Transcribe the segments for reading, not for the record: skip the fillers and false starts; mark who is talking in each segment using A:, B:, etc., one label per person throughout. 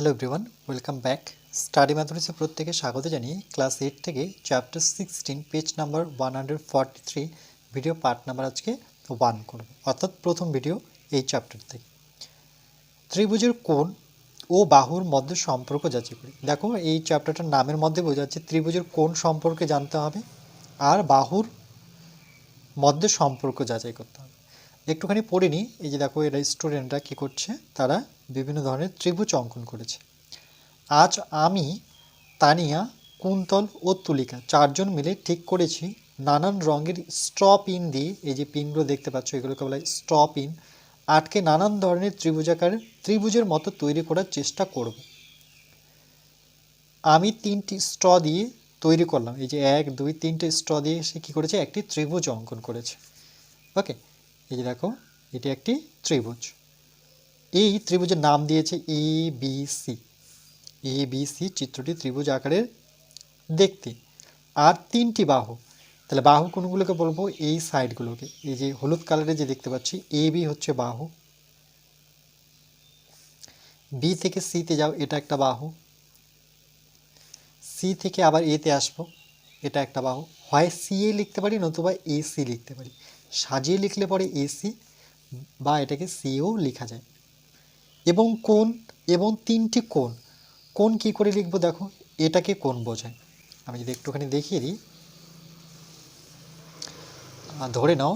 A: Hello everyone, welcome back. Study ম্যাথমেটিক্সে প্রত্যেকে স্বাগত জানিয়ে ক্লাস 8 থেকে chapter 16 page number 143 video part number আজকে 1 করব, অর্থাৎ প্রথম ভিডিও এই চ্যাপ্টার থেকে। ত্রিভুজের কোণ ও বাহুর মধ্যে সম্পর্ক যাচাই করি। দেখো এই চ্যাপ্টারটার নামের মধ্যে বোঝা যাচ্ছে ত্রিভুজের কোণ সম্পর্কে জানতে হবে আর বাহুর মধ্যে সম্পর্ক যাচাই করতে হবে। একটুখানি পড়ে নিই। এই যে দেখো এরা স্টুডেন্টরা কী করছে, তারা বিভিন্ন ধরনের ত্রিভুজ অঙ্কন করেছে। আজ আমি, তানিয়া, কুন্তল ও তুলিকা চারজন মিলে ঠিক করেছি নানান রঙের স্ট্র পিন দিয়ে, এই যে পিনগুলো দেখতে পাচ্ছ এগুলোকে বলা হয় স্ট্র পিন, আটকে নানান ধরনের ত্রিভুজাকারের ত্রিভুজের মতো তৈরি করার চেষ্টা করব। আমি 3টি স্ট্র দিয়ে তৈরি করলাম, এই যে 1 2 3টে স্ট্র দিয়ে সে কী করেছে, একটি ত্রিভুজ অঙ্কন করেছে। ওকে, এই যে দেখো এটি একটি ত্রিভুজ। এই ত্রিভুজের নাম দিয়েছে A B C. A B C চিত্রটি ত্রিভুজ আকারের দেখতে, আর 3টি বাহু। তাহলে বাহু কোনগুলোকে বলবো, এই সাইডগুলোকে, এই যে হলুদ কালারে যে দেখতে পাচ্ছি এ বি হচ্ছে বাহু। বি থেকে সিতে যাও, এটা একটা বাহু। সি থেকে আবার এতে আসবো, এটা একটা বাহু। হয় সি এ লিখতে পারি নতুবা এ সি লিখতে পারি, সাজিয়ে লিখলে পরে এ সি বা এটাকে সিও লেখা যায়। এবং কোণ, এবং 3টি কোণ। কোণ কী করে লিখবো, দেখো এটাকে কোণ বোঝায়। আমি যদি একটুখানি দেখিয়ে দিই, ধরে নাও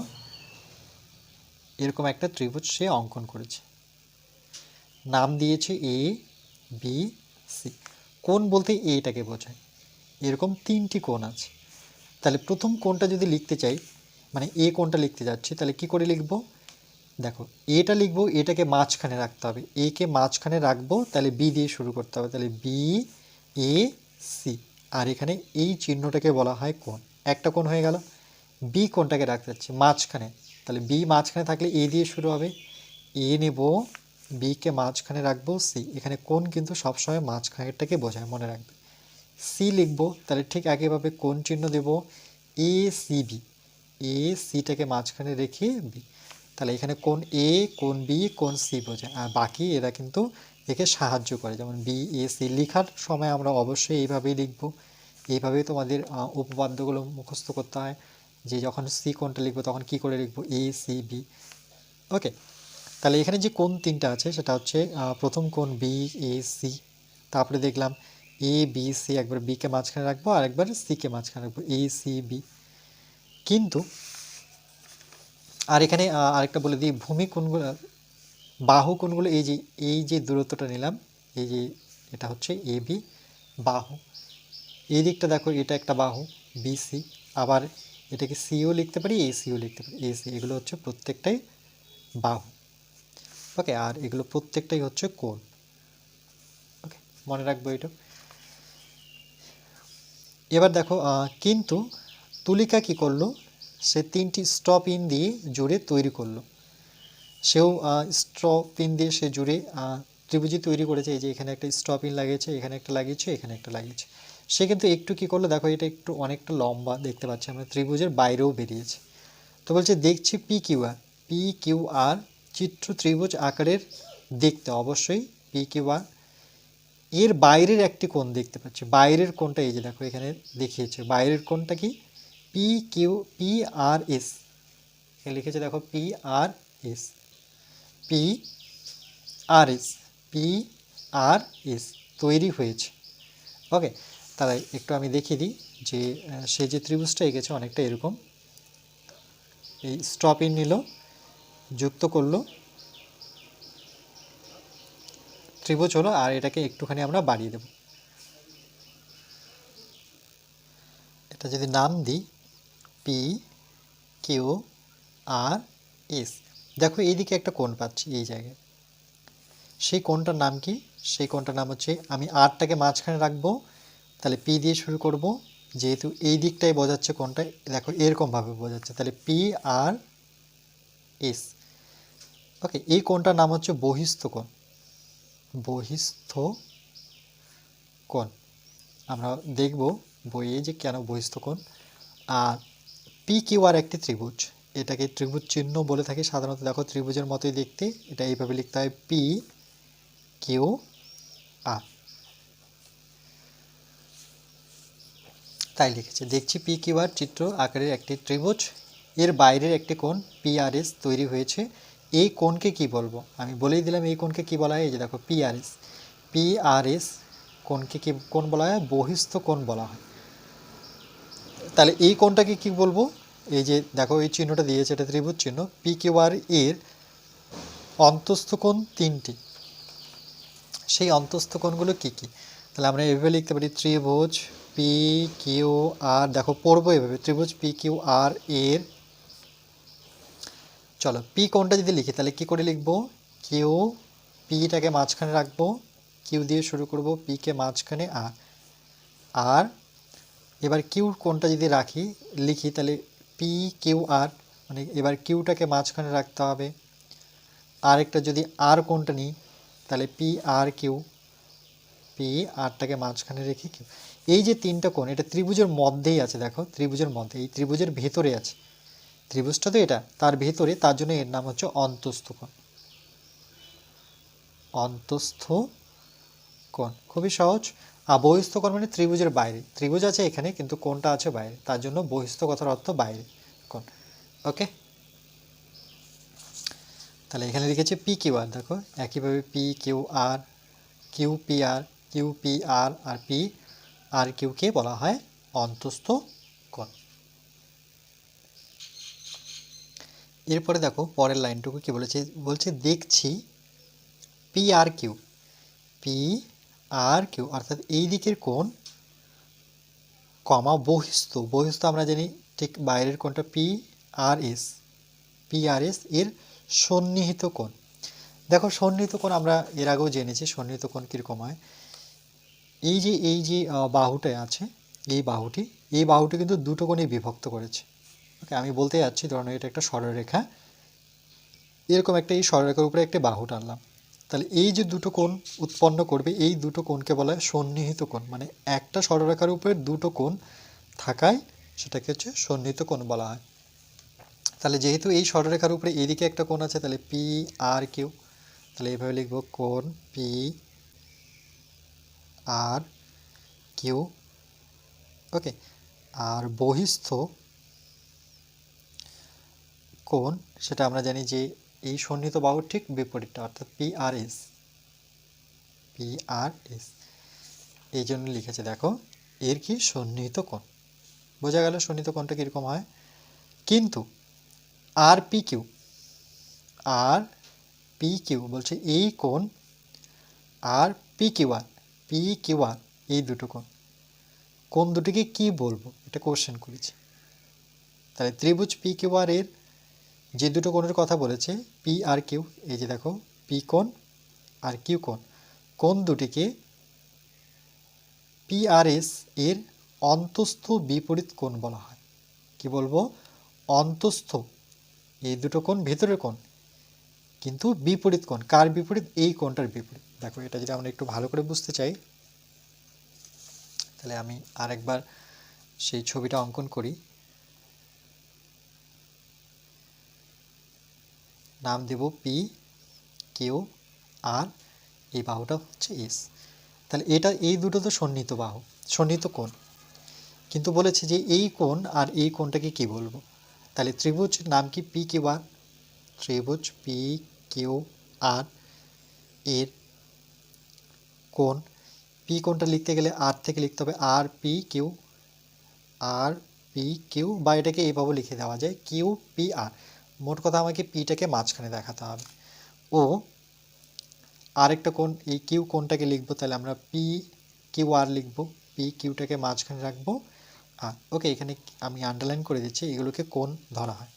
A: এরকম একটা ত্রিভুজ সে অঙ্কন করেছে, নাম দিয়েছে এ বি সি। কোণ বলতে এটাকে বোঝায়। এরকম 3টি কোণ আছে। তাহলে প্রথম কোণটা যদি লিখতে চাই, মানে এ কোণটা লিখতে যাচ্ছি, তাহলে কি করে লিখব, দেখো এটা লিখবো, এটাকে মাঝখানে রাখতে হবে, এ কে মাঝখানে রাখবো, তাহলে বি দিয়ে শুরু করতে হবে, তাহলে বি এ সি। আর এখানে এই চিহ্নটাকে বলা হয় কোণ। একটা কোণ হয়ে গেল। বি কোণটাকে রাখতে যাচ্ছি মাঝখানে, তাহলে বি মাঝখানে থাকলে এ দিয়ে শুরু হবে, এ নেব, বিকে মাঝখানে রাখবো, সি। এখানে কোণ কিন্তু সবসময় মাঝখানেরটাকে বোঝায়, মনে রাখবে। সি লিখবো, তাহলে ঠিক একইভাবে কোণ চিহ্ন দেব, এ সি বি। এ সিটাকে মাঝখানে রেখে বি, তাহলে এখানে কোণ এ, কোণ বি, কোণ সি বোঝায়। আর বাকি এরা কিন্তু একে সাহায্য করে, যেমন বি এ সি লেখার সময় আমরা অবশ্যই এইভাবেই লিখবো। এইভাবেই তোমাদের উপপাদ্যগুলো মুখস্থ করতে হয়, যে যখন সি কোণটা লিখবো তখন কি করে লিখবো, এ সি বি। ওকে, তাহলে এখানে যে কোণ 3টা আছে সেটা হচ্ছে প্রথম কোণ বি এ সি, তারপরে দেখলাম এ বি সি, একবার বিকে মাঝখানে রাখবো আর একবার সিকে মাঝখানে রাখবো, এ সি বি। কিন্তু আর এখানে আরেকটা বলে দিই, ভূমি কোণগুলো, বাহু কোণগুলো, এই যে দূরত্বটা নিলাম, এই যে এটা হচ্ছে এ বি বাহু। এই দিকটা দেখো এটা একটা বাহু বি সি, আবার এটাকে সিও লিখতে পারি, এ সিও লিখতে পারি, এ সি। এগুলো হচ্ছে প্রত্যেকটাই বাহু। ওকে, আর এগুলো প্রত্যেকটাই হচ্ছে কোণ। ওকে, মনে রাখবো এটা। এবার দেখো কিন্তু তুলিকা কি করলো, সে 3টি স্টপ ইন দিয়ে জুড়ে তৈরি করলো। সেও স্টপ ইন দিয়ে সে জুড়ে ত্রিভুজই তৈরি করেছে। এই যে এখানে একটা স্টপ ইন লাগিয়েছে, এখানে একটা লাগিয়েছে, এখানে একটা লাগিয়েছে। সে কিন্তু একটু কি করলো, দেখো এটা একটু অনেকটা লম্বা দেখতে পাচ্ছি আমরা, ত্রিভুজের বাইরেও বেরিয়েছে। তো বলছে দেখছি P Q R, P Q R চিত্র ত্রিভুজ আকারের দেখতে, অবশ্যই পি কিউ আর এর বাইরের একটি কোণ দেখতে পাচ্ছি। বাইরের কোণটা এই যে দেখো এখানে দেখিয়েছে, বাইরের কোণটা কি, P Q P R S, লিখেছে দেখো P R S, P R S, P R S তৈরি হয়েছে। ওকে, তাহলে একটু আমি দেখিয়ে দিই যে সে যে ত্রিভুজটা এঁকেছে অনেকটা এরকম। এই স্টপ ইন নিল, যুক্ত করলো, ত্রিভুজ হলো, আর এটাকে একটুখানি আমরা বাড়িয়ে দেব। এটা যদি নাম দিই পি কিউ আর এস, দেখো এইদিকে একটা কোণ পাচ্ছি এই জায়গায়। সেই কোণটার নাম কি, সেই কোণটার নাম হচ্ছে, আমি আরটাকে মাঝখানে রাখবো, তাহলে পি দিয়ে শুরু করব, যেহেতু এই দিকটাই বোঝাচ্ছে কোণটা, দেখো এরকমভাবে বোঝাচ্ছে, তাহলে পি আর এস। ওকে, এই কোণটার নাম হচ্ছে বহিস্থ কোণ। বহিস্থ কোণ আমরা দেখব বইয়ে যে কেন বহিস্থ কোণ। আর পি কিউ আর একটি ত্রিভুজ, এটাকে ত্রিভুজ চিহ্ন বলে থাকি সাধারণত। দেখো ত্রিভুজের মতোই দেখতে, এটা এইভাবে লিখতে হয় পি কিউ আর। তাই লিখেছে, দেখছি পি কিউ আর চিত্র আকারের একটি ত্রিভুজ, এর বাইরের একটি কোণ পি আর এস তৈরি হয়েছে, এই কোণকে কি বলবো? আমি বলেই দিলাম এই কোণকে কি বলা হয়। এই যে দেখো P R S, P R S কোণকে কি কোণ বলা হয়? বহিস্থ কোণ বলা হয়। তাহলে এই কোণটাকে কি বলবো? এই যে দেখো এই চিহ্নটা দিয়েছে, এটা ত্রিভুজ চিহ্ন। পি কিউ আর এর অন্তস্থ কোণ তিনটি, সেই অন্তস্থ কোণগুলো কি কি? তাহলে আমরা এভাবে লিখতে পারি, ত্রিভুজ পি কিউ আর, দেখো পড়বো এভাবে, ত্রিভুজ পি কিউ আর এর, চলো পি কোণটা যদি লিখি তাহলে কি করে লিখবো? কিউ, পিটাকে মাঝখানে রাখবো, কিউ দিয়ে শুরু করব, পিকে মাঝখানে আর, আর এবার কিউ কোণটা যদি রাখি লিখি তাহলে পি কিউ আর, মানে এবার কিউটাকে মাঝখানে রাখতে হবে। আরেকটা যদি আর কোণটা নিই তাহলে পি আর কিউ, পি আরটাকে মাঝখানে রেখে কিউ। এই যে তিনটা কোণ, এটা ত্রিভুজের মধ্যেই আছে, দেখো ত্রিভুজের মধ্যে, এই ত্রিভুজের ভেতরে আছে, ত্রিভুজটা তো এটা তার ভেতরে, তার জন্য এর নাম হচ্ছে অন্তস্থ কোণ। অন্তস্থ কোণ খুবই সহজ। আর বহিস্থ কোণ মানে ত্রিভুজের বাইরে, ত্রিভুজ আছে এখানে কিন্তু কোণটা আছে বাইরে, তার জন্য বহিস্থ কথার অর্থ বাইরে কোণ। ওকে, তাহলে এখানে লিখেছি পি কিউ আর, দেখো একইভাবে P Q R, Q P R, Q P R, আর পি আর কিউকে বলা হয় অন্তস্থ কোণ। এরপরে দেখো পরের লাইনটুকু কি বলেছে, বলছে দেখছি P R Q, P R Q অর্থাৎ এই দিকের কোণ কমা বহিস্থ, বহিস্থ আমরা জানি ঠিক বাইরের কোণটা P R S, P R S এর সন্নিহিত কোণ। দেখো সন্নিহিত কোণ আমরা এর আগেও জেনেছি সন্নিহিত কোণ কীরকম হয়। এই যে বাহুটা আছে, এই বাহুটি কিন্তু দুটো কোণে বিভক্ত করেছে। ওকে, আমি বলতে যাচ্ছি ধরুন এটা একটা সরলরেখা, এরকম একটা এই সরলরেখার উপরে একটা বাহু টানলাম, তাহলে এই যে দুটো কোণ উৎপন্ন করবে এই দুটো কোণকে বলা হয় সন্নিহিত কোণ, মানে একটা সরলরেখার উপরে দুটো কোণ থাকায় সেটাকে হচ্ছে সন্নিহিত কোণ বলা হয়। তাহলে যেহেতু এই সরলরেখার উপরে এদিকে একটা কোণ আছে তাহলে পি আর কিউ, তাহলে এইভাবে লিখব কোণ পি আর কিউ। ওকে, আর বহিস্থ কোণ সেটা আমরা জানি যে এই সন্নিহিত বাহুর ঠিক বিপরীতটা অর্থাৎ P R S, P R S, এই জন্য লিখেছে দেখো এর কি সন্নিহিত কোণ। বোঝা গেল সন্নিহিত কোণটা কীরকম হয়। কিন্তু আর পি কিউ, আর পি কিউ বলছে এই কোণ আর P Q R, P Q R এই দুটো কোণ দুটিকে কি বলবো এটা কোশ্চেন করেছে। তাহলে ত্রিভুজ পি কিউ আর এর যে দুটো কোণের কথা বলেছে পি আর কিউ, এই যে দেখো পি কোণ আর কিউ কোণ, কোণ দুটিকে পি আর এস এর অন্তস্থ বিপরীত কোণ বলা হয়। কি বলবো? অন্তস্থ, এই দুটো কোণ ভেতরের কোণ কিন্তু বিপরীত কোণ, কার বিপরীত? এই কোণটার বিপরীত। দেখো এটা যদি আমরা একটু ভালো করে বুঝতে চাই তাহলে আমি আরেকবার সেই ছবিটা অঙ্কন করি। নাম দেব পি কিউ আর, এই বাহুটা হচ্ছে এস। তাহলে এটা এই দুটো তো সন্নিহিত বাহু, সন্নিহিত কোণ, কিন্তু বলেছে যে এই কোণ আর এই কোণটাকে কি বলবো? তাহলে ত্রিভুজ নাম কি? পি কিউ আর, ত্রিভুজ পি কিউ আর এর কোণ, পি কোণটা লিখতে গেলে আর থেকে লিখতে হবে আর পি কিউ, আর পি কিউ, বা এটাকে এইভাবে লিখে দেওয়া যায় কিউ পি আর। মোট কথা আমাকে পিটাকে মাঝখানে দেখাতে হবে। ও আরেকটা কোণ এই কিউ কোণটাকে লিখবো, তাহলে আমরা পি কিউ আর লিখবো, পি কিউটাকে মাঝখানে রাখবো আর। ওকে, এখানে আমি আন্ডারলাইন করে দিচ্ছি, এগুলোকে কোণ ধরা হয়।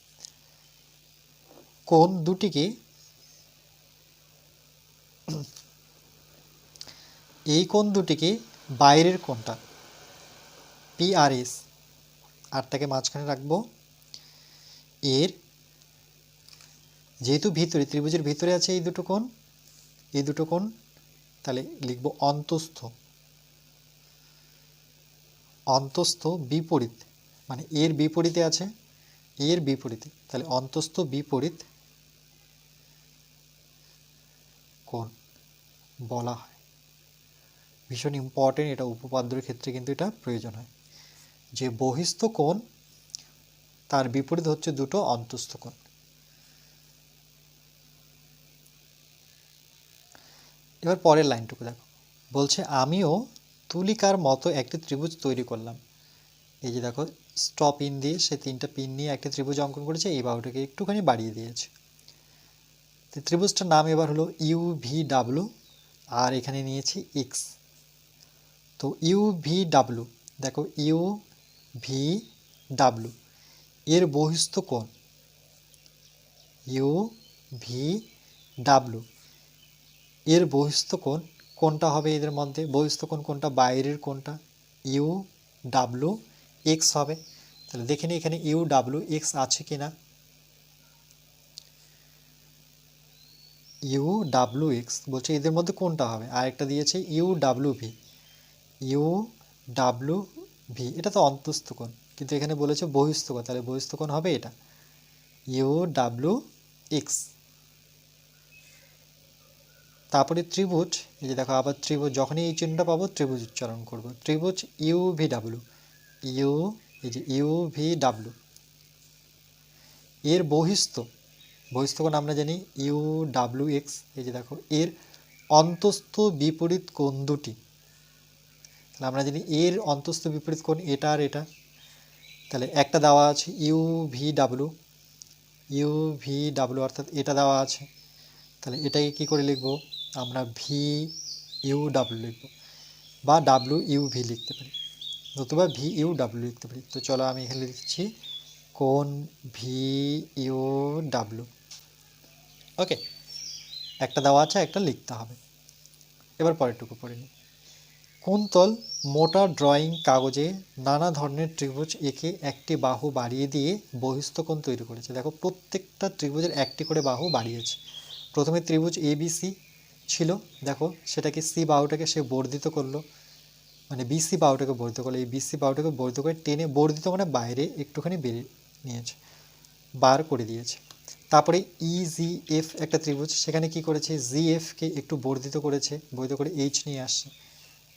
A: কোণ দুটিকে, এই কোণ দুটিকে বাইরের কোণটা পি আর এস, আরটাকে মাঝখানে রাখবো, এর যেহেতু ভিতরে ত্রিভুজের ভিতরে আছে এই দুটো কোণ, এই দুটো কোণ, তাহলে লিখবো অন্তস্থ, অন্তস্থ বিপরীত, মানে এর বিপরীতে আছে, এর বিপরীতে, তাহলে অন্তস্থ বিপরীত কোণ বলা হয়। ভীষণ ইম্পর্টেন্ট, এটা উপপাদ্যের ক্ষেত্রে কিন্তু এটা প্রয়োজন হয়, যে বহিস্থ কোণ তার বিপরীত হচ্ছে দুটো অন্তস্থ কোণ। এবার পরের লাইনটুকু দেখো, বলছে আমিও তুলিকার মতো একটি ত্রিভুজ তৈরি করলাম। এই যে দেখো স্টপ ইন দিয়ে সে 3টা পিন নিয়ে একটি ত্রিভুজ অঙ্কন করেছে, এই বাহুটাকে একটুখানি বাড়িয়ে দিয়েছে। তো ত্রিভুজটার নাম এবার হলো UVW, আর এখানে নিয়েছি এক্স। তো UVW, দেখো UVW এর বহিস্থ কোণ, UVW এর বহিস্থ কোণ কোনটা হবে? এদের মধ্যে বহিস্থ কোণ কোনটা? বাইরের কোণটা, UWX হবে। তাহলে দেখে নিই এখানে UWX আছে কিনা। UWX বলছে এদের মধ্যে কোনটা হবে। আরেকটা দিয়েছে UWV, UWV এটা তো অন্তস্থ কোণ, কিন্তু এখানে বলেছে বহিস্থ কোণ, তাহলে বহিস্থ কোণ হবে এটা UWX। তারপরে ত্রিভুজ, এই যে দেখো আবার ত্রিভুজ, যখনই এই চিহ্নটা পাবো ত্রিভুজ উচ্চারণ করব। ত্রিভুজ UVW, এই যে UVW এর বহিস্থ কোণ আমরা জানি UWX। এই যে দেখো এর অন্তস্থ বিপরীত কোণ দুটি, তাহলে আমরা জানি এর অন্তস্থ বিপরীত কোণ এটা আর এটা। তাহলে একটা দেওয়া আছে UVW অর্থাৎ এটা দেওয়া আছে, তাহলে এটাকে কি করে লিখব আমরা? VUW লিখব, বা WUV লিখতে পারি, নতুবা VUW লিখতে পারি। তো চলো আমি এখানে লিখছি কোণ VUW। ওকে, একটা দেওয়া আছে, একটা লিখতে হবে। এবার পরেরটুকু পড়ে নিই। কুন্তল মোটা ড্রয়িং কাগজে নানা ধরনের ত্রিভুজ এঁকে একটি বাহু বাড়িয়ে দিয়ে বহিস্থ কোণ তৈরি করেছে। দেখো প্রত্যেকটা ত্রিভুজের একটি করে বাহু বাড়িয়েছে। প্রথমে ত্রিভুজ ABC ছিল, দেখো সেটাকে সি বাহুটাকে সে বর্ধিত করলো, মানে BC বাহুটাকে বর্ধিত করলো। এই BC বাহুটাকে বর্ধিত করে টেনে, বর্ধিত মানে বাইরে একটুখানি বেরিয়ে নিয়েছে, বার করে দিয়েছে। তারপরে EGF একটা ত্রিভুজ, সেখানে কি করেছে? GFকে একটু বর্ধিত করেছে, বর্ধিত করে H নিয়ে আসছে।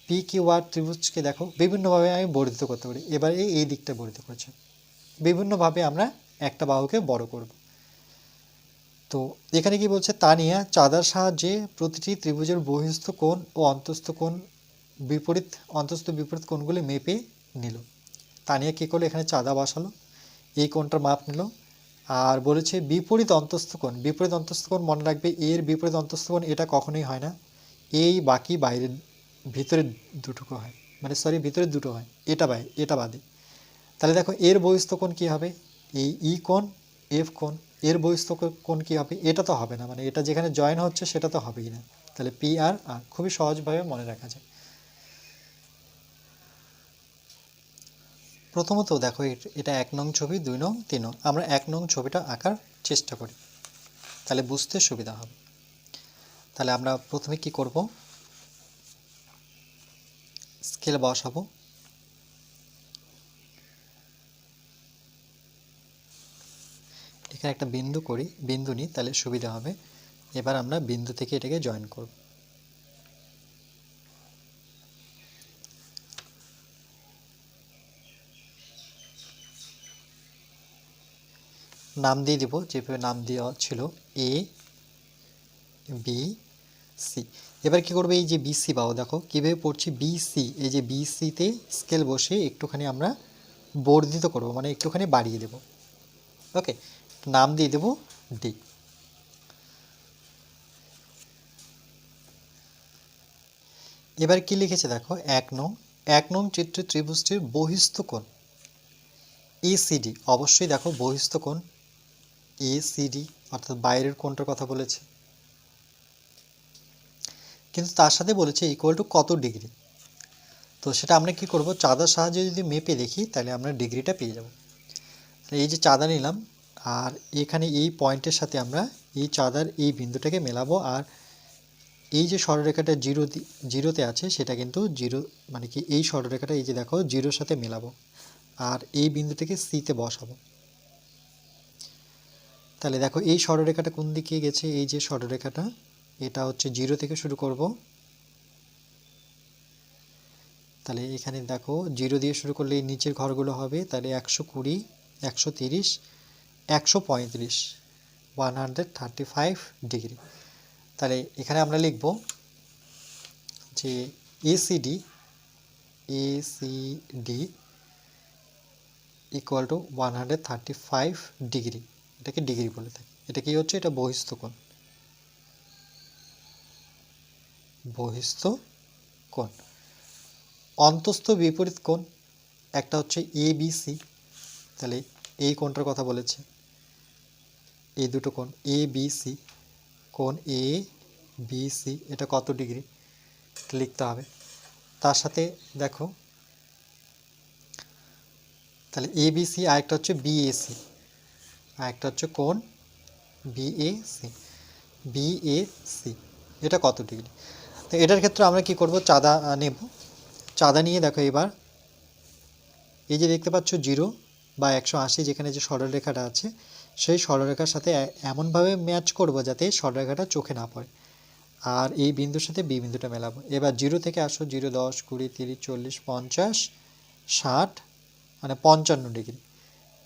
A: PQR ত্রিভুজকে দেখো বিভিন্নভাবে আমি বর্ধিত করতে পারি, এবারে এই দিকটা বর্ধিত করেছে। বিভিন্নভাবে আমরা একটা বাহুকে বড় করব। তো এখানে কি বলছে? তানিয়া চাঁদার সাহায্যে প্রতিটি ত্রিভুজের বহিস্থ কোণ ও অন্তস্থ কোণ অন্তস্থ বিপরীত কোণগুলি মেপে নিল। তানিয়া কী করলো? এখানে চাঁদা বসালো, এই কোণটার মাপ নিল, আর বলেছে বিপরীত অন্তস্থ কোণ। বিপরীত অন্তস্থ কোণ মনে রাখবে, এর বিপরীত অন্তস্থ কোণ এটা কখনোই হয় না, এই বাকি বাইরের ভিতরে দুটুকু হয়, মানে সরি ভিতরে দুটো হয়, এটা বাদে। তাহলে দেখো এর বহিস্থ কোণ কী হবে? এই কোণ, F কোণ, এর বহিস্থ কোণ কী হবে? এটা তো হবে না, মানে এটা যেখানে জয়েন হচ্ছে সেটা তো হবেই না। তাহলে PR খুবই সহজভাবে মনে রাখা যায়। প্রথমত দেখো এটা 1 নং ছবি, 2 নং, 3 নং। আমরা 1 নং ছবিটা আঁকার চেষ্টা করি, তাহলে বুঝতে সুবিধা হবে। তাহলে আমরা প্রথমে কি করব? স্কেল বসাবো। এখানে একটা বিন্দু নিই, তাহলে সুবিধা হবে। এবার আমরা বিন্দু থেকে এটাকে জয়েন করব। নাম দিয়ে দিব যেভাবে নাম দেওয়া ছিল, ABC। এবার কি করবে? এই যে BC বাহু দেখো কীভাবে পড়ছি, BC, এই যে BCতে স্কেল বসে একটুখানি আমরা বর্ধিত করব, মানে একটুখানি বাড়িয়ে দেব। ওকে, নাম দিয়ে দেব D। এবার কি লিখেছে দেখো, 1 নং চিত্রে ত্রিভুজটির বহিস্থ কোণ ACD, অবশ্যই দেখো বহিস্থ কোণ ACD অর্থাৎ বাইরের কোণটার কথা বলেছে, কিন্তু তার সাথে বলেছে ইকুয়াল টু কত ডিগ্রি। তো সেটা আমরা কি করব? চাঁদার সাহায্যে যদি মেপে দেখি তাহলে আমরা ডিগ্রিটা পেয়ে যাব। এই যে চাঁদা নিলাম, আর এখানে এই পয়েন্টের সাথে আমরা এই চাঁদার এই বিন্দুটাকে মেলাবো, আর এই যে সরলরেখাটা জিরোতে আছে সেটা কিন্তু জিরো, মানে কি এই সরলরেখাটা এই যে দেখো জিরোর সাথে মেলাবো, আর এই বিন্দুটাকে সিতে বসাবো। তাহলে দেখো এই সরলরেখাটা কোন দিকে গেছে? এই যে সরলরেখাটা, এটা হচ্ছে জিরো থেকে শুরু করব, তাহলে এখানে দেখো 0 দিয়ে শুরু করলে এই নিচের ঘরগুলো হবে, তাহলে 120, 130, 135, 135 ডিগ্রি। তাহলে এখানে আমরা লিখব যে এসিডি ইকুয়াল টু 135 ডিগ্রি। এটাকে ডিগ্রি বলে থাকি। এটা কি হচ্ছে? এটা বহিস্থ কোণ। বহিস্থ কোণ। অন্তস্থ বিপরীত কোণ একটা হচ্ছে এবিসি। তাহলে এই কোণটার কথা বলেছে, এই দুটো কোণ এবিসি, কোণ এ বি সি, এটা কত ডিগ্রি লিখতে হবে। তার সাথে দেখো তাহলে এবিসি, আরেকটা হচ্ছে বিএসি, আরেকটা হচ্ছে কোণ বিএসি। বিএসি এটা কত ডিগ্রি? তো এটার ক্ষেত্রে আমরা কি করব? চাঁদা নেব। চাঁদা নিয়ে দেখো এবার এই যে দেখতে পাচ্ছ 0 বা 180, যেখানে যে সরলরেখাটা আছে সেই সরলরেখার সাথে এমনভাবে ম্যাচ করব যাতে সরলরেখাটা চোখে না পড়ে, আর এই বিন্দুর সাথে বি বিন্দুটা মেলাবো। এবার 0 থেকে আসো, 0, 10, 20, 30, 40, 50, 60, মানে 55 ডিগ্রি।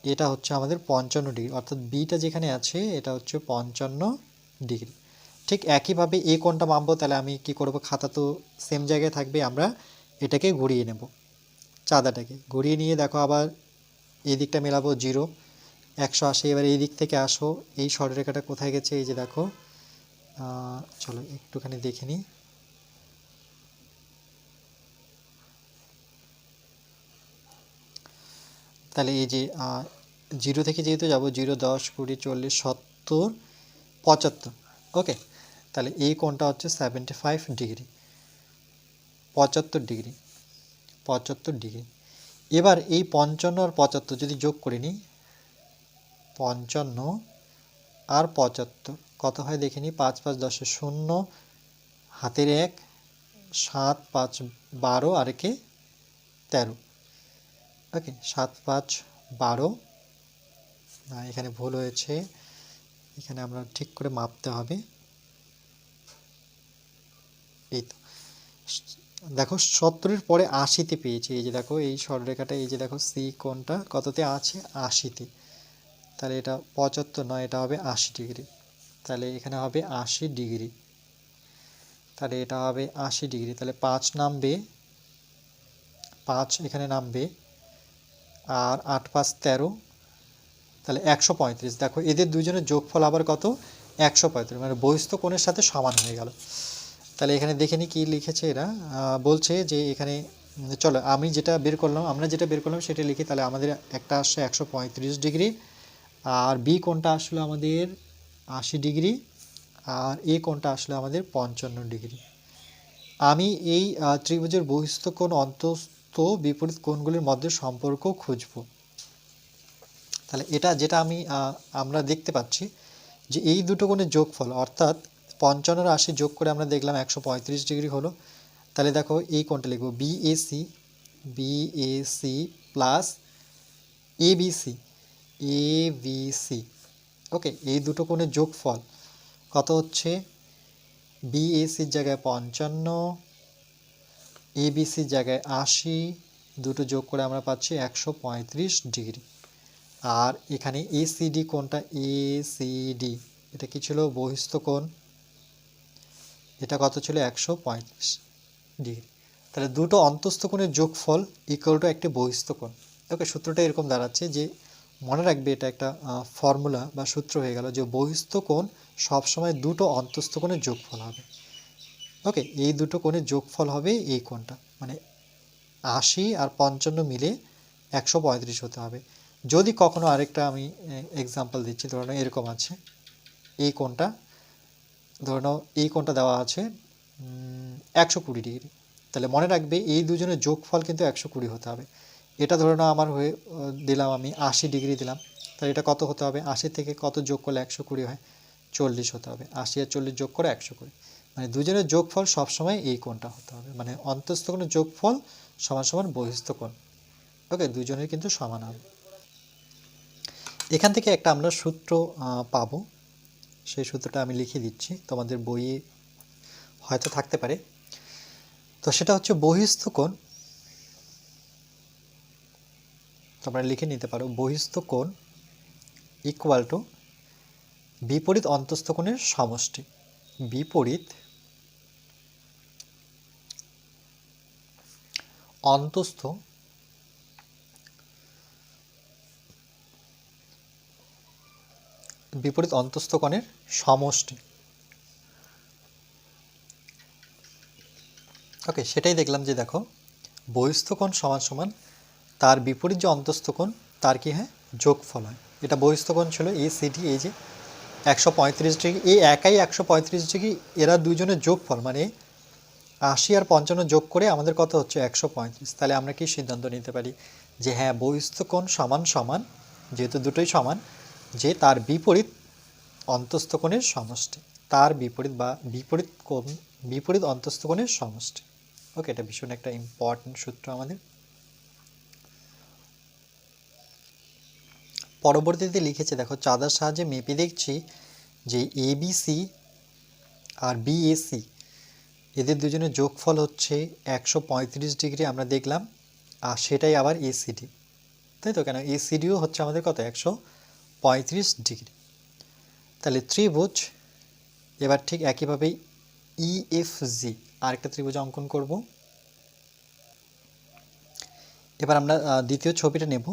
A: এটা হচ্ছে আমাদের 55 ডিগ্রি, অর্থাৎ বিটা যেখানে আছে এটা হচ্ছে 55 ডিগ্রি। ঠিক একইভাবে এই কোণটা মাপবো। তাহলে আমি কি করব? খাতা তো সেম জায়গায় থাকবে, আমরা এটাকে ঘুরিয়ে নেব। চাঁদাটাকে ঘুরিয়ে নিয়ে দেখো আবার এই দিকটা মেলাবো 0, 180। এবার এই দিক থেকে আসো, এই সরলরেখাটা কোথায় গেছে? এই যে দেখো, চলো একটুখানি দেখে নিই। তাহলে এই যে 0 থেকে যেহেতু যাবো, 0, 10, 20, 40, 70, 75। ওকে, তাহলে এই কোণটা হচ্ছে 75 ডিগ্রি, 75 ডিগ্রি, 75 ডিগ্রি। এবার এই 55 আর 75 যদি যোগ করে নিই, 55 আর 75 কত হয় দেখে নিই। 5, 5, 10, 0, হাতের 1, 7, 5, 12, আর একে 13। ওকে, 7, 5, 12। এখানে ভুল হয়েছে, এখানে আমরা ঠিক করে মাপতে হবে। এই তো দেখো 70-এর পরে 80-তে পেয়েছি। এই যে দেখো এই সরলরেখাটা, এই যে দেখো সি কোণটা কততে আছে? 80-তে। তাহলে এটা 75 নয়, এটা হবে 80 ডিগ্রি। তাহলে এখানে হবে 80 ডিগ্রি, তাহলে এটা হবে 80 ডিগ্রি। তাহলে 5 নামবে, 5 এখানে নামবে, আর 8, 5, 13, তাহলে 135। দেখো এদের দুজনের যোগফল আবার কত? 135, মানে বহিস্থ কোণের সাথে সমান হয়ে গেল। তাহলে এখানে দেখে নিই কী লিখেছে এরা। বলছে যে এখানে চলো আমরা যেটা বের করলাম সেটা লিখি। তাহলে আমাদের একটা আসছে 135 ডিগ্রি, আর বি কোণটা আসলে আমাদের 80 ডিগ্রি, আর এ কোণটা আসলে আমাদের 55 ডিগ্রি। আমি এই ত্রিভুজের বহিস্থ কোণ অন্তস্থ বিপরীত কোণগুলির মধ্যে সম্পর্ক খুঁজব। তাহলে এটা যেটা আমরা দেখতে পাচ্ছি যে এই দুটো কোণের যোগফল, অর্থাৎ 55 আর 80 যোগ করে আমরা দেখলাম 135 ডিগ্রি হলো। তাহলে দেখো এই কোণটা লিখব BAC, BAC plus ABC, ABC. Okay, এই দুটো কোণের যোগফল কত হচ্ছে? বিএসির জায়গায় 55, এবিসির জায়গায় 80, দুটো যোগ করে আমরা পাচ্ছি 135 ডিগ্রি। আর এখানে এসিডি কোণটা, এসিডি এটা কি ছিল? বহিস্থ কোণ। এটা কত ছিল? 135 ডিগ্রি। তাহলে দুটো অন্তস্থ কোণের যোগফল ইকুয়াল টু একটি বহিস্থ কোণ। ওকে, সূত্রটা এরকম দাঁড়াচ্ছে যে, মনে রাখবে এটা একটা ফর্মুলা বা সূত্র হয়ে গেল যে বহিস্থ কোণ সবসময় দুটো অন্তস্থ কোণের যোগফল হবে। ওকে, এই দুটো কোণের যোগফল হবে এই কোণটা, মানে 80 আর 55 মিলে 135 হতে হবে। যদি কখনো আরেকটা আমি এক্সাম্পল দিচ্ছি, ধরো এরকম আছে এই কোণটা, ধরে নাও এই কোণটা দেওয়া আছে 120 ডিগ্রি। তাহলে মনে রাখবে এই দুজনের যোগফল কিন্তু 120 হতে হবে। এটা ধরে নাও আমার হয়ে দিলাম আমি 80 ডিগ্রি দিলাম, তাহলে এটা কত হতে হবে? 80 থেকে কত যোগ করলে 120 হয়? 40 হতে হবে। 80 আর 40 যোগ করে 120, মানে দুজনের যোগফল সবসময় এই কোণটা হতে হবে, মানে অন্তস্থ কোণের যোগফল সমান সমান বহিস্থ কোণ। ওকে, দুজনের কিন্তু সমান হবে। এখান থেকে একটা আমরা সূত্র পাবো, সেই সূত্রটা আমি লিখে দিচ্ছি, তোমাদের বইয়ে হয়তো থাকতে পারে। তো সেটা হচ্ছে বহিস্থ কোণ তোমরা লিখে নিতে পারো বহিস্থ কোণ ইকুয়াল টু বিপরীত অন্তস্থ কোণের সমষ্টি। বিপরীত অন্তস্থ কোণের সমষ্টি। ওকে, সেটাই দেখলাম যে দেখো বহিস্থ কোণ সমান সমান তার বিপরীত যে অন্তস্থ কোণ তার কি হয় যোগফল হয়। এটা বহিস্থ কোণ ছিল ACD, এই যে 135 ডিগ্রি, এই একাই 135 ডিগ্রি, এরা দুইজনের যোগফল মানে 80 আর 55 যোগ করে আমাদের কত হচ্ছে 135। তাহলে আমরা কি সিদ্ধান্ত নিতে পারি যে হ্যাঁ বহিস্থ কোণ সমান সমান, যেহেতু দুটোই সমান, যে তার বিপরীত অন্তস্থ কোণের সমষ্টি, তার বিপরীত বা বিপরীত কোণ বিপরীত অন্তস্থ কোণের সমষ্টি। ওকে, এটা ভীষণ একটা ইম্পর্টেন্ট সূত্র আমাদের। পরবর্তীতে লিখেছে দেখো চাঁদার সাহায্যে মেপে দেখছি যে ABC আর BAC এদের দুজনের যোগফল হচ্ছে 135 ডিগ্রি আমরা দেখলাম, আর সেটাই আবার ACD, তাই তো? কেন ACDও হচ্ছে আমাদের কত 135 ডিগ্রি। তাহলে ত্রিভুজ এবার ঠিক একইভাবেই EFG আরেকটা ত্রিভুজ অঙ্কন করব। এবার আমরা দ্বিতীয় ছবিটা নেব,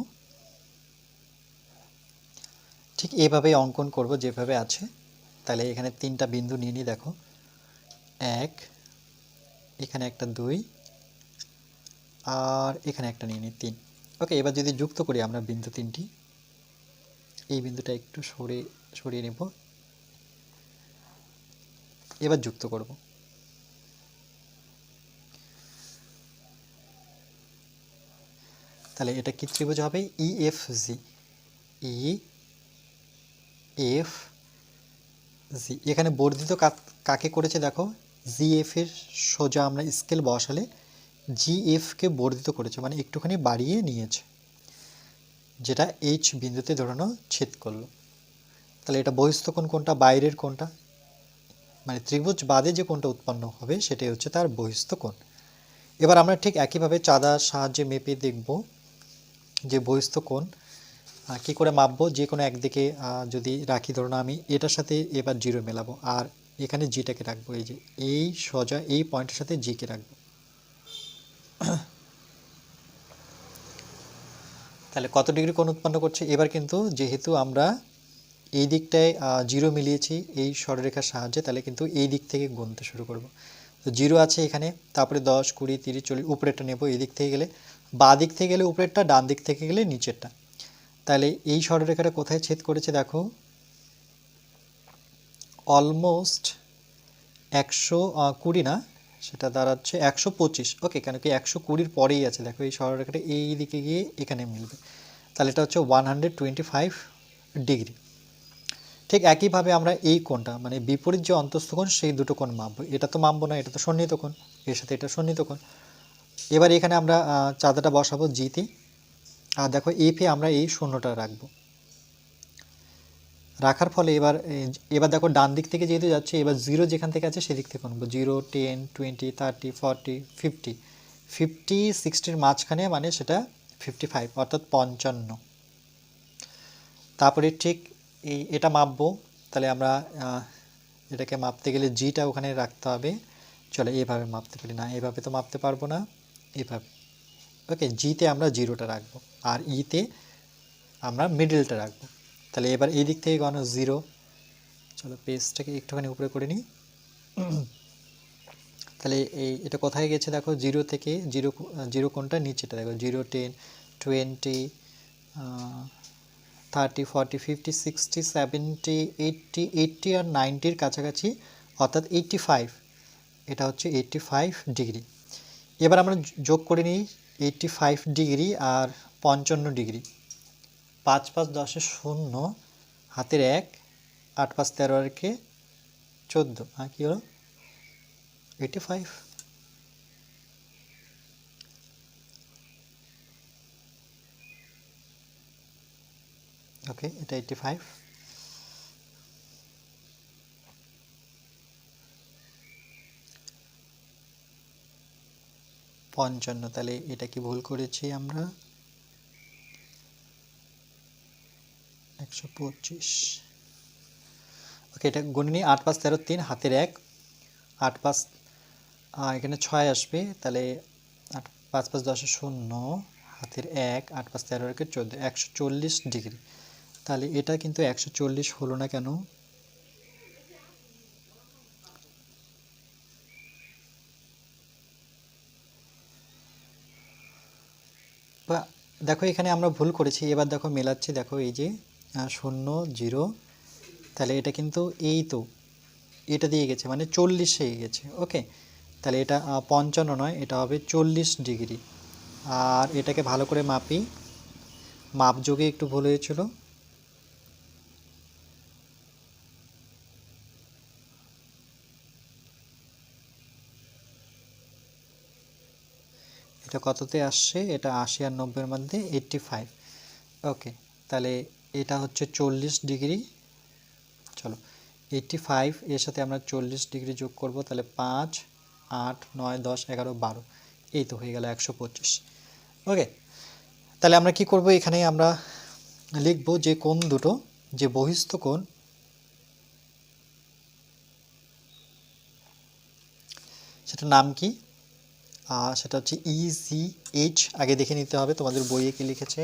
A: ঠিক এভাবেই অঙ্কন করব যেভাবে আছে। তাহলে এখানে তিনটা বিন্দু নিয়ে নিই, দেখো 1, এখানে একটা 2, আর এখানে একটা নিয়ে নিই 3। ওকে, এবার যদি যুক্ত করি আমরা বিন্দু তিনটি, এই বিন্দুটা একটু সরিয়ে নেব, এবার যুক্ত করব। তাহলে এটা কি ত্রিভুজ হবে EFG। EFG এখানে বর্ধিত কাকে করেছে দেখো, GF এর সোজা আমরা স্কেল বসালে GF কে বর্ধিত করেছে, মানে একটুখানি বাড়িয়ে নিয়েছে, যেটা H বিন্দুতে ধরানো ছেদ করলো। তাহলে এটা বহিস্থ কোণ কোনটা, বাইরের কোণটা, মানে ত্রিভুজ বাদে যে কোণটা উৎপন্ন হবে সেটাই হচ্ছে তার বহিস্থ কোণ। এবার আমরা ঠিক একইভাবে চাঁদার সাহায্যে মেপে দেখব যে বহিস্থ কোণ কী করে মাপবো। যে কোনো একদিকে যদি রাখি, ধরুন আমি এটার সাথে এবার 0 মেলাবো, আর এখানে জিটাকে রাখবো, এই যে এই সোজা এই পয়েন্টের সাথে জিকে রাখবো। তাহলে কত ডিগ্রি কোণ উৎপন্ন করছে। এবার কিন্তু যেহেতু আমরা এই দিকটায় 0 মিলিয়েছি এই সরলরেখার সাহায্যে, তাহলে কিন্তু এই দিক থেকে গুনতে শুরু করব। তো 0 আছে এখানে, তারপরে 10, 20, 30, 40, উপরেরটা নেব, এই দিক থেকে গেলে বাঁ দিক থেকে গেলে উপরেরটা, ডান দিক থেকে গেলে নিচেরটা। তাহলে এই সরলরেখাটা কোথায় ছেদ করেছে দেখো, অলমোস্ট 120 না, সেটা দাঁড়াচ্ছে 125। ওকে, কেন কি 120-র পরেই আছে, দেখো এই সরলরেখাটা এই দিকে গিয়ে এখানে মিলবে, তাহলে এটা হচ্ছে 125 ডিগ্রি। ঠিক একইভাবে আমরা এই কোণটা মানে বিপরীত যে অন্তস্থ কোণ সেই দুটো কোণ মাপবো। এটা তো মাপবো না, এটা তো সন্নিহিত কোণ, এর সাথে এটা সন্নিহিত কোণ। এবার এখানে আমরা চাঁদাটা বসাবো জিতে, আর দেখো এফে আমরা এই শূন্যটা রাখবো। রাখার ফলে এবার দেখো ডান দিক থেকে যেহেতু যাচ্ছে, এবার 0 যেখান থেকে আছে সেদিক থেকে আনবো। 0, 10, 20, 30, 40, 50, 60-র মাঝখানে, মানে সেটা 55 অর্থাৎ 55। তারপরে ঠিক এটা মাপবো। তাহলে আমরা এটাকে মাপতে গেলে জিটা ওখানে রাখতে হবে। চলো এভাবে মাপতে পারি না, এভাবে তো মাপতে পারবো না, এভাবে। ওকে, জিতে আমরা 0টা রাখবো, আর ইতে আমরা মিডলটা রাখবো। তাহলে এবার এই দিক থেকে গণ 0। চলো পেজটাকে একটুখানি উপরে করে নিই। তাহলে এটা কোথায় গেছে দেখো, 0 থেকে 0 কোনটা নিচেটা দেখো, 0, 10, 20, 30, 40, 50, 60, 70, 80 আর 90-র কাছাকাছি, অর্থাৎ 85। এটা হচ্ছে 85 ডিগ্রি। এবার আমরা যোগ করে নিই 85 ডিগ্রি আর 55 ডিগ্রি। 5, 5, 10 0, হাতের 1, 8, 5, 13 আর 14, হ্যাঁ কী হলো 85। ওকে, এটা 85। 55, তাহলে এটা কি ভুল করেছি আমরা, 125। ওকে, এটা গুণে নিই। 8 5 13 3 হাতের 1, 8 5 এখানে 6 আসবে, তাহলে 8 5 5 10 শূন্য, হাতের 1, 8 5 13 এর 14, 140 ডিগ্রি। তাহলে এটা কিন্তু 140 হলো না কেন? বা দেখো এখানে আমরা ভুল করেছি, এবার দেখো মেলাচ্ছি, দেখো এই যে 0 0, তাহলে এটা কিন্তু এই তো এটা দিয়ে গেছে, মানে 40 হয়ে গেছে। ওকে, তাহলে এটা 55 নয়, এটা হবে 40 ডিগ্রি। আর এটাকে ভালো করে মাপি, মাপযোগে একটু ভুল হয়েছিল। এটা কততে আসছে? এটা 80 আর 90 এর মধ্যে 85। ওকে, তাহলে এটা হচ্ছে 40 ডিগ্রি। চলো 85 এর সাথে আমরা 40 ডিগ্রি যোগ করব, তাহলে 5 8 9 10 11 12, এই তো হয়ে গেল 125। ওকে, তাহলে আমরা কি করব, এখানে আমরা লিখব যে কোণ দুটো, যে বহিস্থ কোণ, সেটার নাম কি? সেটা হচ্ছে EZH। আগে দেখে নিতে হবে তোমাদের বইয়ে কি লিখেছে,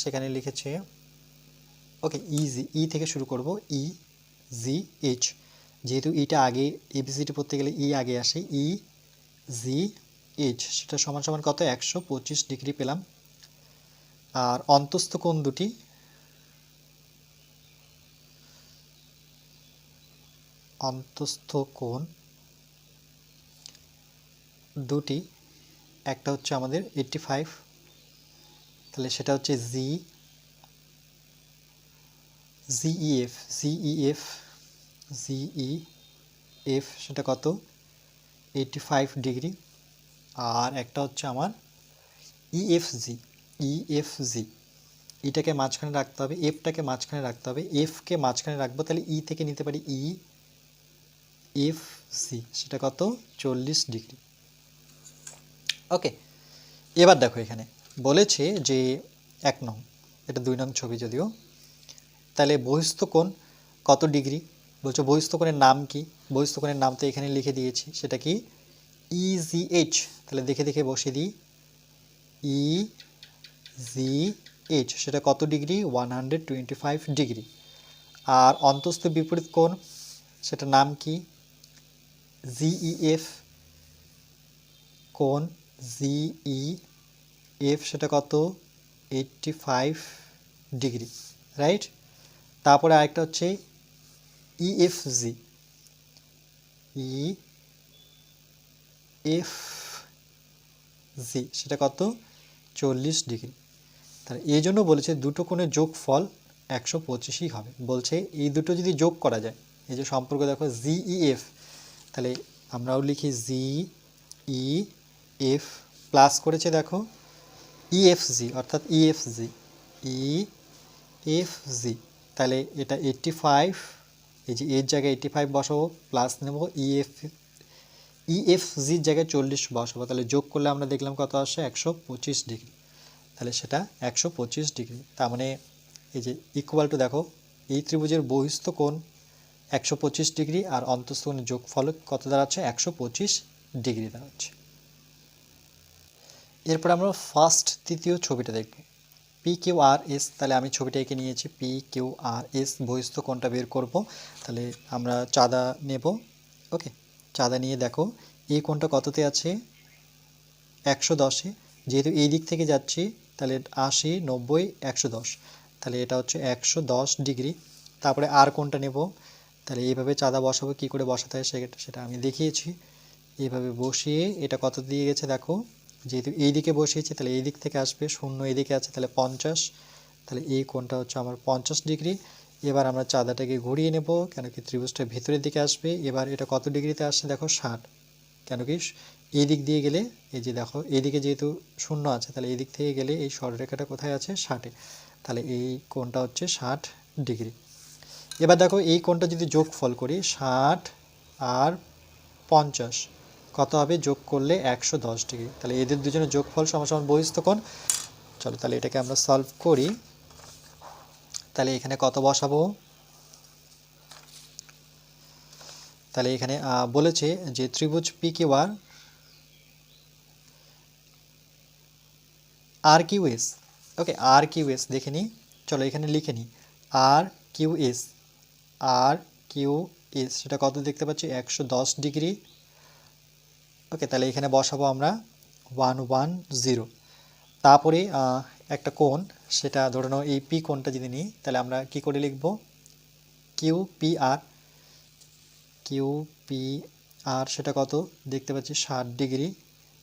A: সেখানে লিখেছে। ওকে, ই থেকে শুরু করব, EZH, যেহেতু ইটা আগে, এবিসিডি পড়তে গেলে ই আগে আসে, EZH, সেটা সমান সমান কত? 125 ডিগ্রি পেলাম। আর অন্তস্থ কোণ দুটি, অন্তস্থ কোণ দুটি, একটা হচ্ছে আমাদের 85, তাহলে সেটা হচ্ছে জিইএফ, সেটা কত? 85 ডিগ্রি। আর একটা হচ্ছে আমার ইএফজি, ইটাকে মাঝখানে রাখতে হবে, এফটাকে মাঝখানে রাখতে হবে, এফকে মাঝখানে রাখবো, তাহলে ই থেকে নিতে পারি EFC, সেটা কত? 40 ডিগ্রি। ওকে, এবার দেখো এখানে বলেছে যে 1 নং, এটা 2 নং ছবি যদিও, তাহলে বহিস্থ কোণ কত ডিগ্রি? বলছো বহিস্থ কোণের নাম কি? বহিস্থ কোণের নাম তো এখানে লিখে দিয়েছি, সেটা কি? EZH। তাহলে দেখে দেখে বসিয়ে দিই, EZH, সেটা কত ডিগ্রি? 125 ডিগ্রি। আর অন্তস্থ বিপরীত কোণ, সেটার নাম কি? জিইএফ, কোণ জিইএফ, সেটা কত? 85 ডিগ্রি, রাইট? তারপরে আরেকটা হচ্ছে ইএফজি, ইএফজি, সেটা কত? 40 ডিগ্রি। তাহলে এই জন্য বলেছে দুটো কোণের যোগফল 125ই হবে। বলছে এই দুটো যদি যোগ করা যায়, এই যে সম্পর্ক দেখো জিইএফ, তাহলে আমরাও লিখি জিইএফ, প্লাস করেছে দেখো ইএফজি, অর্থাৎ ইএফজি, তাহলে এটা 85, এই যে এর জায়গায় 85 বসাবো, প্লাস নেব ইএফজির জায়গায় 40 বসাবো, তাহলে যোগ করলে আমরা দেখলাম কত আসে? 125 ডিগ্রি। তাহলে সেটা 125 ডিগ্রি। তার মানে এই যে ইকুয়াল টু, দেখো এই ত্রিভুজের বহিস্থ কোণ 125 ডিগ্রি, আর অন্তস্থ কোণের যোগফল কত দাঁড়াচ্ছে? 125 ডিগ্রি দাঁড়াচ্ছে। এরপর আমরা ফার্স্ট তৃতীয় ছবিটা দেখব, PQRS। তাহলে আমি ছবিটা এঁকে নিয়েছি, PQRS, বহিস্থ কোণটা বের করব। তাহলে আমরা চাঁদা নেব। ওকে, চাঁদা নিয়ে দেখো এই কোণটা কততে আছে? 110-এ। যেহেতু এই দিক থেকে যাচ্ছি, তাহলে 80 90 110, তাহলে এটা হচ্ছে 110 ডিগ্রি। তারপরে আর কোণটা নেব, তাহলে এইভাবে চাঁদা বসাবো, কি করে বসাতে হয় সেটা আমি দেখিয়েছি। এইভাবে বসিয়ে এটা কত দিয়ে গেছে দেখো, যেহেতু এই দিকে বসিয়েছি, তাহলে এই দিক থেকে আসবে, শূন্য এদিকে আছে, তাহলে 50, তাহলে এই কোণটা হচ্ছে আমার 50 ডিগ্রি। এবার আমরা চাঁদাটাকে ঘুরিয়ে নেব, কেন কি ত্রিভুজটা ভিতরের দিকে আসবে। এবার এটা কত ডিগ্রিতে আসছে দেখো? 60, কেন কি এই দিক দিয়ে গেলে, এই যে দেখো এইদিকে যেহেতু শূন্য আছে, তাহলে এই দিক থেকে গেলে এই সরলরেখাটা কোথায় আছে? 60-এ, তাহলে এই কোণটা হচ্ছে 60 ডিগ্রি। এবার দেখো এই কোণটা যদি যোগফল করি, 60 আর 50 কত হবে? যোগ করলে 110 ডিগ্রি। তাহলে এদের দুজনের যোগফল সমান সমান বহিস্থ কোণ। চলো তাহলে এটাকে আমরা সলভ করি। তাহলে এখানে কত বসাবো? তাহলে এখানে বলেছে যে ত্রিভুজ P Q R Q S. ওকে, আর কিউ এস দেখে নিই, চলো এখানে লিখে নিই। আর কিউ এস, আর কিউ এস সেটা কত দেখতে পাচ্ছি? 110 ডিগ্রি। ওকে, তাহলে এখানে বসাবো আমরা 110। তারপরে একটা কোণ, সেটা ধরে নাও এই পি কোণটা যদি নিই, তাহলে আমরা কি করে লিখব? Q P R, Q P R সেটা কত দেখতে পাচ্ছি? 60 ডিগ্রি।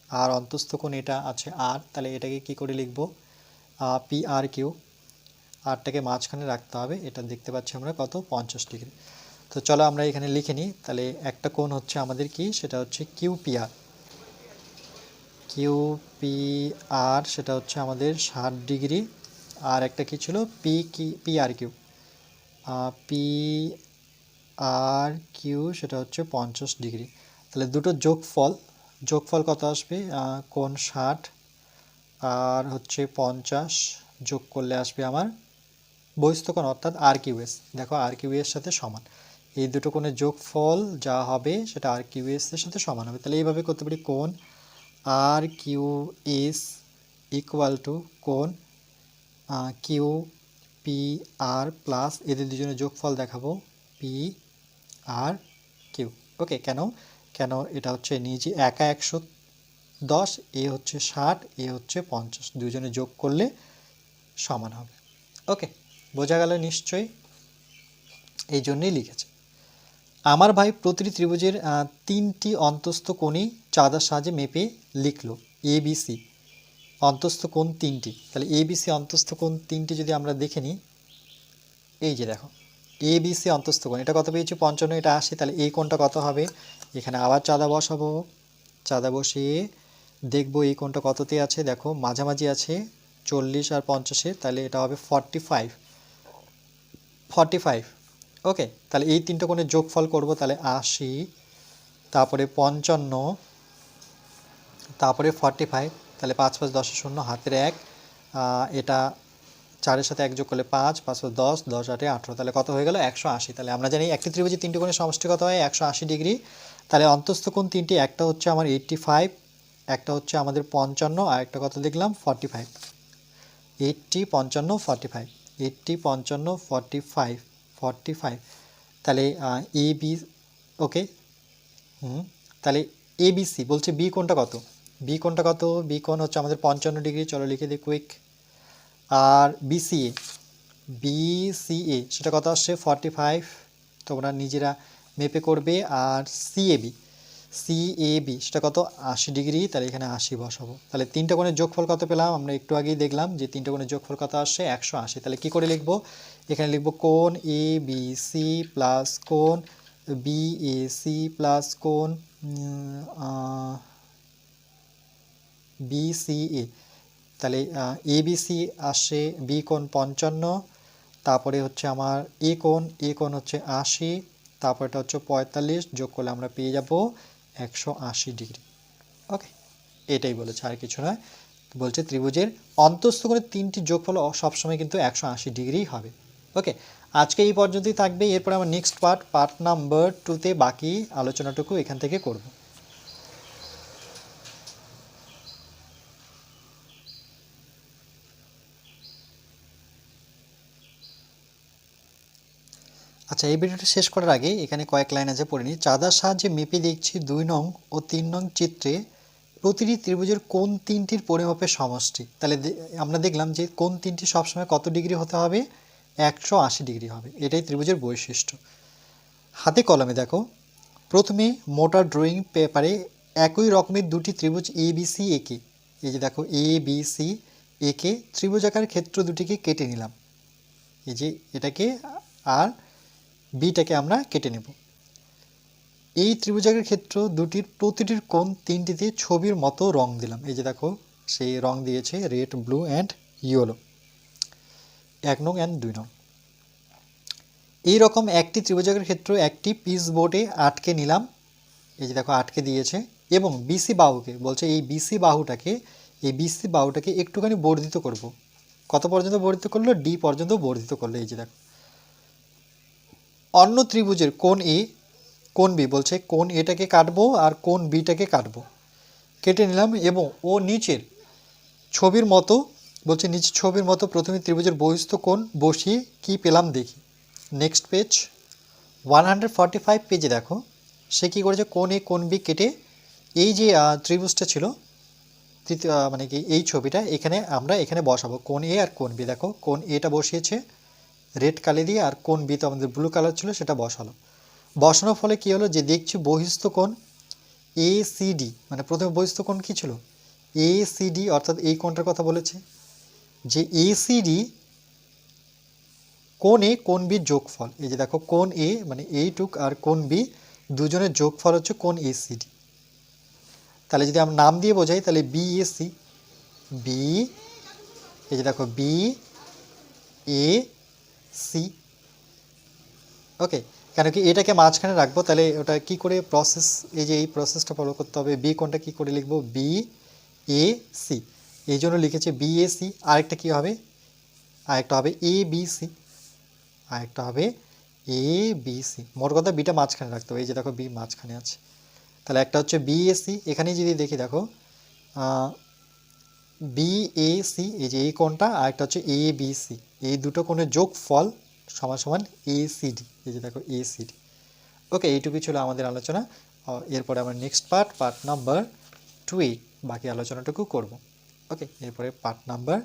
A: আর অন্তস্থ কোণ এটা আছে আর, তাহলে এটাকে কি করে লিখব? পি আর কিউ, আরটাকে মাঝখানে রাখতে হবে। এটা দেখতে পাচ্ছি আমরা কত? 50 ডিগ্রি। তো চলো আমরা এখানে লিখে নিই। তাহলে একটা কোণ হচ্ছে আমাদের কি? সেটা হচ্ছে Q P R, Q P R সেটা হচ্ছে আমাদের 60 ডিগ্রি। আর একটা কি ছিল? P R Q, P R Q সেটা হচ্ছে 50 ডিগ্রি। তাহলে দুটো যোগফল কত আসবে? কোণ 60 আর হচ্ছে 50 যোগ করলে আসবে আমার বহিস্থ কোণ, অর্থাৎ আর কিউ এস। দেখো আর কিউ এর সাথে সমান। এই দুটো কোণের যোগফল যা হবে সেটা আর কিউ এস এর সাথে সমান হবে। তাহলে এইভাবে করতে পারি, কোণ আর কিউ এস ইকুয়াল টু কোণ কিউ পি আর প্লাস এদের দুজনের যোগফল দেখাবো পি আর কিউ। ওকে, কেন কেন এটা হচ্ছে নিজে একা 110, এ হচ্ছে 60, এ হচ্ছে 50, দুজনে যোগ করলে সমান হবে। ওকে, বোঝা গেল নিশ্চয়ই? এই জন্যই লিখেছে। আমার ভাই প্রতিটি ত্রিভুজের 3টি অন্তস্থ কোণই চাঁদার সাহায্যে মেপে লিখলো এ বি সি। অন্তস্থ কোণ 3টি, তাহলে এ বি সি অন্তস্থ কোণ 3টি যদি আমরা দেখে নিই, এই যে দেখো এ বি সি অন্তস্থ কোণ, এটা কত পেয়েছি? 55, এটা 80। তাহলে এই কোণটা কত হবে? এখানে আবার চাঁদা বসাবো, চাঁদা বসিয়ে দেখবো এই কোণটা কততে আছে। দেখো মাঝামাঝি আছে 40 আর 50, তাহলে এটা হবে 45। ওকে, তাহলে এই তিনটে কোণের যোগফল করব, তাহলে 80, তারপরে 55, তারপরে 45। তাহলে 5 5 10 0, হাতের 1, এটা 4-এর সাথে 1 যোগ করলে 5, 5 5 10, 10 8 18, তাহলে কত হয়ে গেল? 180। তাহলে আমরা জানি একটি ত্রিভুজের তিনটি কোণের সমষ্টি কত হয়? 180 ডিগ্রি। তাহলে অন্তস্থ কোণ তিনটি, একটা হচ্ছে আমার 85, একটা হচ্ছে আমাদের 55, আর একটা কত দেখলাম? 45। 80 55 45, 80 55 45, 45। তাহলে এ বি, ওকে, তাহলে এ বি সি বলছে বি কোণটা কত? বি কোণটা কত? বি কোণ হচ্ছে আমাদের 55 ডিগ্রি। চলো লিখে দিই কুইক। আর বিসিএ সেটা কত আসছে? 45, তোমরা নিজেরা মেপে করবে। আর সিএবি সেটা কত? 80 ডিগ্রি। তাহলে এখানে 80 বসাবো। তাহলে তিনটা কোণের যোগফল কত পেলাম? আমরা একটু আগেই দেখলাম যে তিনটা কোণের যোগফল কত আসছে? 180। তাহলে কি করে লিখব? এখানে লিখব কোণ এ বি সি প্লাস কোণ বি এ সি প্লাস কোণ বিসিএ। তাহলে এ বি সি আসে, বি কোণ 55, তারপরে হচ্ছে আমার এ কোণ হচ্ছে 80, তারপরটা হচ্ছে 45, যোগ করলে আমরা পেয়ে যাব 180 ডিগ্রি। ওকে, এটাই বলেছে, আর কিছু নয়। বলছে ত্রিভুজের অন্তস্থ কোণের তিনটি যোগফল সবসময় কিন্তু 180 ডিগ্রি হবে। ওকে, আজকে এই পর্যন্তই থাকবে। এরপরে আমরা নেক্সট পার্ট নাম্বার 2তে বাকি আলোচনাটুকু এখান থেকে করব। আচ্ছা, এই ভিডিওটা শেষ করার আগে এখানে কয়েক লাইন আছে, পড়ে নিই। চাঁদার সাহায্যে মেপে দেখছি 2 নং ও 3 নং চিত্রে প্রতিটি ত্রিভুজের কোণ তিনটির পরিমাপের সমষ্টি। তাহলে আমরা দেখলাম যে কোণ তিনটি সবসময় কত ডিগ্রি হতে হবে? 180 ডিগ্রি হবে। এটাই ত্রিভুজের বৈশিষ্ট্য। হাতে কলমে দেখো, প্রথমে মোটা ড্রয়িং পেপারে একই রকমের দুটি ত্রিভুজ এ বি সি একে, এই যে দেখো এ বি সি একে ত্রিভুজাকার ক্ষেত্র দুটিকে কেটে নিলাম, এই যে এটাকে আর বিটাকে আমরা কেটে নেব। এই ত্রিভুজাকার ক্ষেত্র দুটির প্রতিটির কোণ তিনটিতে ছবির মতো রং দিলাম, এই যে দেখো সেই রং দিয়েছে রেড, ব্লু অ্যান্ড ইয়েলো, 1 নং অ্যান্ড 2 নং। এইরকম একটি ত্রিভুজাকার ক্ষেত্র একটি পিচ বোর্ডে আটকে নিলাম, এই যে দেখো আটকে দিয়েছে। এবং বিসি বাহুকে বলছে এই বিসি বাহুটাকে একটুখানি বর্ধিত করব, কত পর্যন্ত বর্ধিত করলো, ডি পর্যন্ত বর্ধিত করলো। এই যে দেখো, অন্য ত্রিভুজের কোণ এ কোণ বি, বলছে কোণ এটাকে কাটবো আর কোণ বিটাকে কাটবো, কেটে নিলাম এবং ও নিচের ছবির মতো, বলছে নিচের ছবির মতো প্রথমে ত্রিভুজের বহিস্থ কোণ বসিয়ে কি পেলাম দেখি। নেক্সট পেজ 145 পেজে দেখো সে কী করেছে, কোণ এ কোণ বি কেটে এই যে ত্রিভুজটা ছিল তৃতীয় মানে কি এই ছবিটা এখানে আমরা এখানে বসাবো কোণ এ আর কোণ বি। দেখো কোণ এটা বসিয়েছে রেড কালি দিয়ে, আর কোণ বি তো আমাদের ব্লু কালার ছিল সেটা বসালো। বসানোর ফলে কী হলো, যে দেখছি বহিস্থ কোণ এসিডি, মানে প্রথমে বহিস্থ কোণ কী ছিল এসিডি, অর্থাৎ এই কোণটার কথা বলেছে, যে এসিডি কোণ এ কোণ বির যোগফল। এই যে দেখো কোণ এ মানে এইটুক আর কোণ বি দুজনের যোগফল হচ্ছে কোণ এসিডি। তাহলে যদি আমরা নাম দিয়ে বোঝাই তাহলে বিএসি, বি এই যে দেখো বি এ সি। ওকে, কেন কি এটাকে মাঝখানে রাখবো, তাহলে ওটা কি করে প্রসেস, এই যে এই প্রসেসটা ফলো করতে হবে। বি কোণটা কি করে লিখবো, বি এ সি, এই জন্য লিখেছে বি এ সি। আরেকটা কী হবে, আরেকটা হবে এ বি সি, আরেকটা হবে এ বি সি। মোট কথা বিটা মাঝখানে রাখতে হবে। এই যে দেখো বি মাঝখানে আছে, তাহলে একটা হচ্ছে বি এ সি। এখানেই যদি দেখি দেখো বি এ সি, এই যে এই কোণটা, আর একটা হচ্ছে এ বি সি, এই দুটো কোণের যোগফল সমান সমান এ সি ডি। এই যে দেখো এ সি ডি। ওকে, এইটুকুই ছিল আমাদের আলোচনা। এরপরে আমরা নেক্সট পার্ট নাম্বার 2 বাকি আলোচনাটুকু করব। ওকে, এরপরে পার্ট নাম্বার